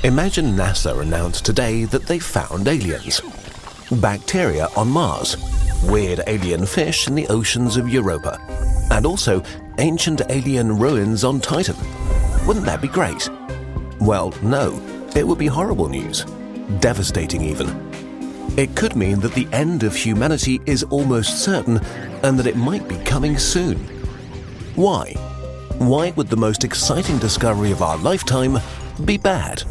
Imagine NASA announced today that they found aliens. Bacteria on Mars, weird alien fish in the oceans of Europa, and also ancient alien ruins on Titan. Wouldn't that be great? Well, no, it would be horrible news. Devastating even. It could mean that the end of humanity is almost certain and that it might be coming soon. Why? Why would the most exciting discovery of our lifetime be bad?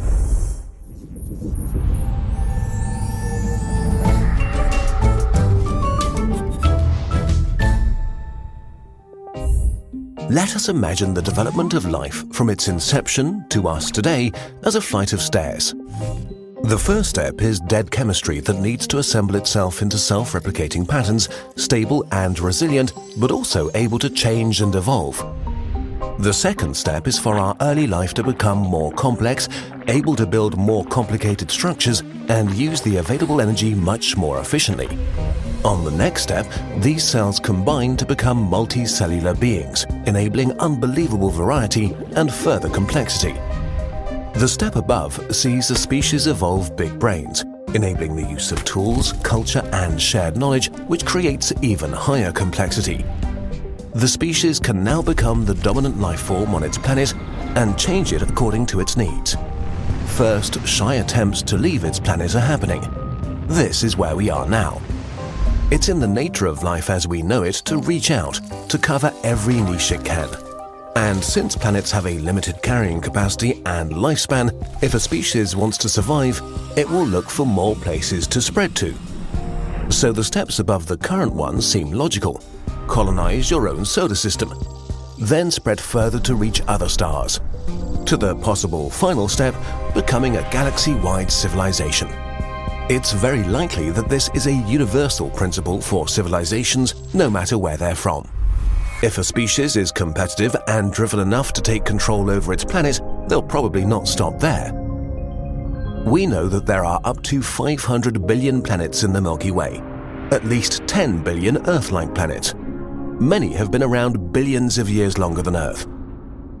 Let us imagine the development of life from its inception to us today as a flight of stairs. The first step is dead chemistry that needs to assemble itself into self-replicating patterns, stable and resilient, but also able to change and evolve. The second step is for our early life to become more complex, able to build more complicated structures, and use the available energy much more efficiently. On the next step, these cells combine to become multicellular beings, enabling unbelievable variety and further complexity. The step above sees the species evolve big brains, enabling the use of tools, culture, and shared knowledge, which creates even higher complexity. The species can now become the dominant life form on its planet and change it according to its needs. First, shy attempts to leave its planet are happening. This is where we are now. It's in the nature of life as we know it to reach out, to cover every niche it can. And since planets have a limited carrying capacity and lifespan, if a species wants to survive, it will look for more places to spread to. So the steps above the current ones seem logical. Colonize your own solar system, then spread further to reach other stars. To the possible final step, becoming a galaxy-wide civilization. It's very likely that this is a universal principle for civilizations, no matter where they're from. If a species is competitive and driven enough to take control over its planet, they'll probably not stop there. We know that there are up to 500 billion planets in the Milky Way, at least 10 billion Earth-like planets. Many have been around billions of years longer than Earth.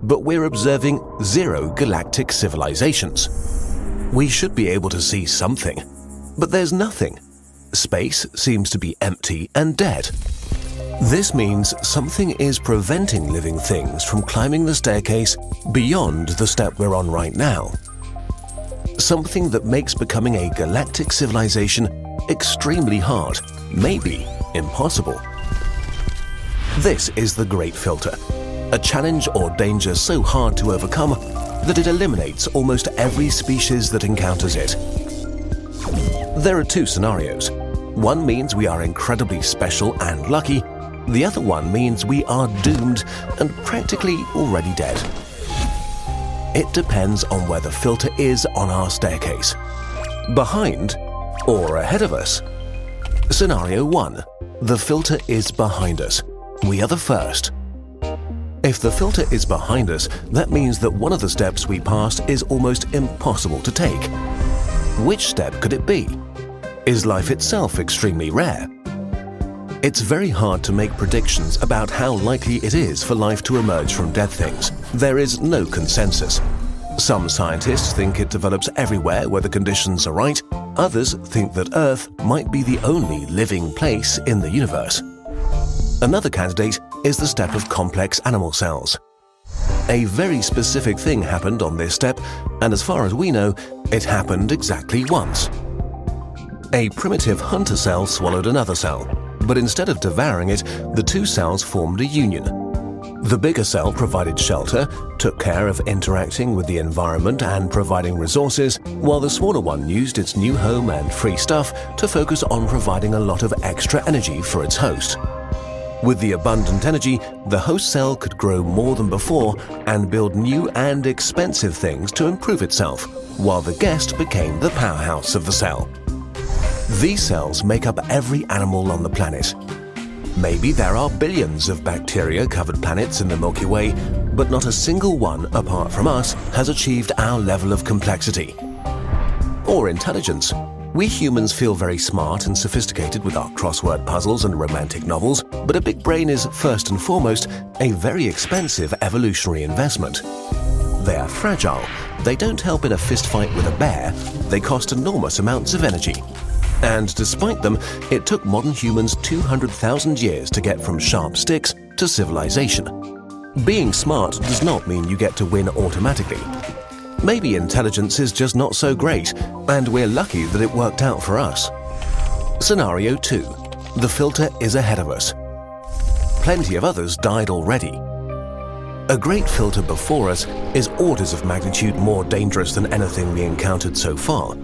But we're observing 0 galactic civilizations. We should be able to see something. But there's nothing. Space seems to be empty and dead. This means something is preventing living things from climbing the staircase beyond the step we're on right now. Something that makes becoming a galactic civilization extremely hard, maybe impossible. This is the Great Filter, a challenge or danger so hard to overcome that it eliminates almost every species that encounters it. There are 2 scenarios. One means we are incredibly special and lucky. The other one means we are doomed and practically already dead. It depends on where the filter is on our staircase. Behind or ahead of us. Scenario 1. The filter is behind us. We are the first. If the filter is behind us, that means that one of the steps we passed is almost impossible to take. Which step could it be? Is life itself extremely rare? It's very hard to make predictions about how likely it is for life to emerge from dead things. There is no consensus. Some scientists think it develops everywhere where the conditions are right. Others think that Earth might be the only living place in the universe. Another candidate is the step of complex animal cells. A very specific thing happened on this step, and as far as we know, it happened exactly once. A primitive hunter cell swallowed another cell, but instead of devouring it, the 2 cells formed a union. The bigger cell provided shelter, took care of interacting with the environment and providing resources, while the smaller one used its new home and free stuff to focus on providing a lot of extra energy for its host. With the abundant energy, the host cell could grow more than before and build new and expensive things to improve itself, while the guest became the powerhouse of the cell. These cells make up every animal on the planet. Maybe there are billions of bacteria-covered planets in the Milky Way, but not a single one, apart from us, has achieved our level of complexity. Or intelligence. We humans feel very smart and sophisticated with our crossword puzzles and romantic novels, but a big brain is, first and foremost, a very expensive evolutionary investment. They are fragile, they don't help in a fistfight with a bear, they cost enormous amounts of energy. And despite them, it took modern humans 200,000 years to get from sharp sticks to civilization. Being smart does not mean you get to win automatically. Maybe intelligence is just not so great, and we're lucky that it worked out for us. Scenario 2. The filter is ahead of us. Plenty of others died already. A great filter before us is orders of magnitude more dangerous than anything we encountered so far.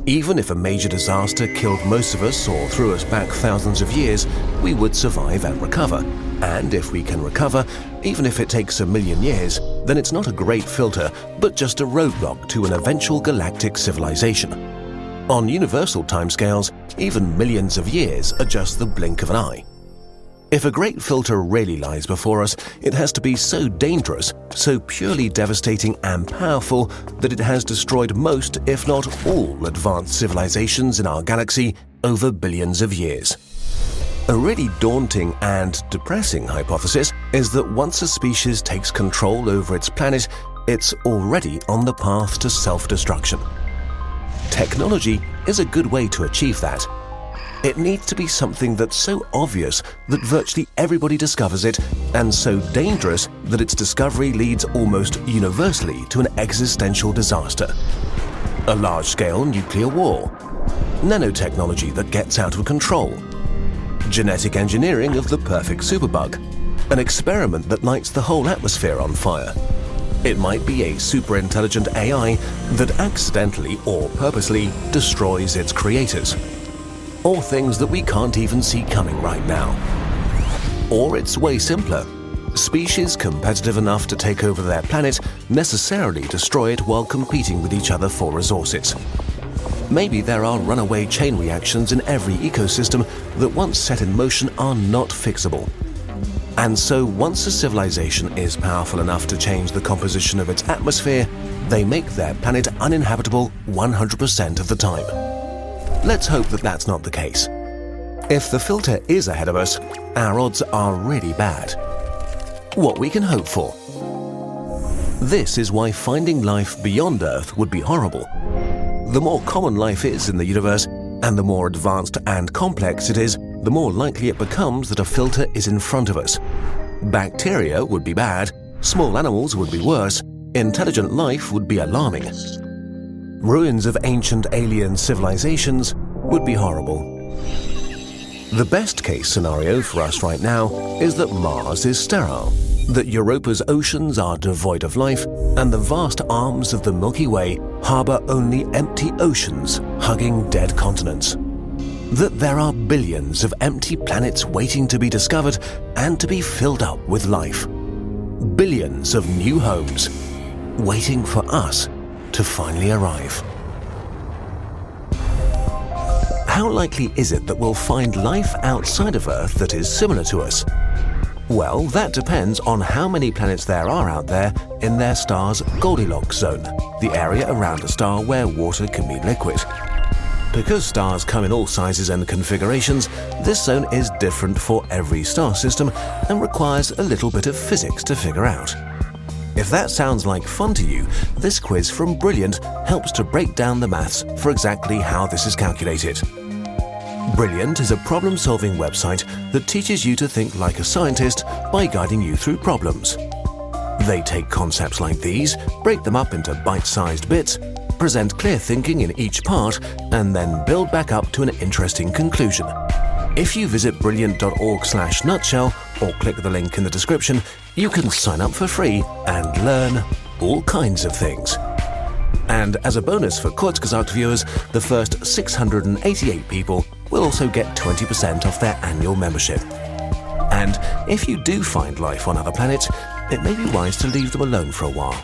Even if a major disaster killed most of us or threw us back thousands of years, we would survive and recover. And if we can recover, even if it takes 1,000,000 years, then it's not a great filter, but just a roadblock to an eventual galactic civilization. On universal timescales, even millions of years are just the blink of an eye. If a great filter really lies before us, it has to be so dangerous, so purely devastating and powerful that it has destroyed most, if not all, advanced civilizations in our galaxy over billions of years. A really daunting and depressing hypothesis is that once a species takes control over its planet, it's already on the path to self-destruction. Technology is a good way to achieve that. It needs to be something that's so obvious that virtually everybody discovers it, and so dangerous that its discovery leads almost universally to an existential disaster. A large-scale nuclear war, nanotechnology that gets out of control, genetic engineering of the perfect superbug, an experiment that lights the whole atmosphere on fire. It might be a super-intelligent AI that accidentally or purposely destroys its creators. Or things that we can't even see coming right now. Or it's way simpler. Species competitive enough to take over their planet necessarily destroy it while competing with each other for resources. Maybe there are runaway chain reactions in every ecosystem that once set in motion are not fixable. And so once a civilization is powerful enough to change the composition of its atmosphere, they make their planet uninhabitable 100% of the time. Let's hope that that's not the case. If the filter is ahead of us, our odds are really bad. What we can hope for. This is why finding life beyond Earth would be horrible. The more common life is in the universe, and the more advanced and complex it is, the more likely it becomes that a filter is in front of us. Bacteria would be bad, small animals would be worse, intelligent life would be alarming. Ruins of ancient alien civilizations would be horrible. The best case scenario for us right now is that Mars is sterile, that Europa's oceans are devoid of life, and the vast arms of the Milky Way harbor only empty oceans hugging dead continents. That there are billions of empty planets waiting to be discovered and to be filled up with life. Billions of new homes waiting for us to finally arrive. How likely is it that we'll find life outside of Earth that is similar to us? Well, that depends on how many planets there are out there in their star's Goldilocks zone, the area around a star where water can be liquid. Because stars come in all sizes and configurations, this zone is different for every star system and requires a little bit of physics to figure out. If that sounds like fun to you, this quiz from Brilliant helps to break down the maths for exactly how this is calculated. Brilliant is a problem-solving website that teaches you to think like a scientist by guiding you through problems. They take concepts like these, break them up into bite-sized bits, present clear thinking in each part, and then build back up to an interesting conclusion. If you visit brilliant.org/nutshell or click the link in the description, you can sign up for free and learn all kinds of things. And as a bonus for Kurzgesagt viewers, the first 688 people will also get 20% off their annual membership. And if you do find life on other planets, it may be wise to leave them alone for a while.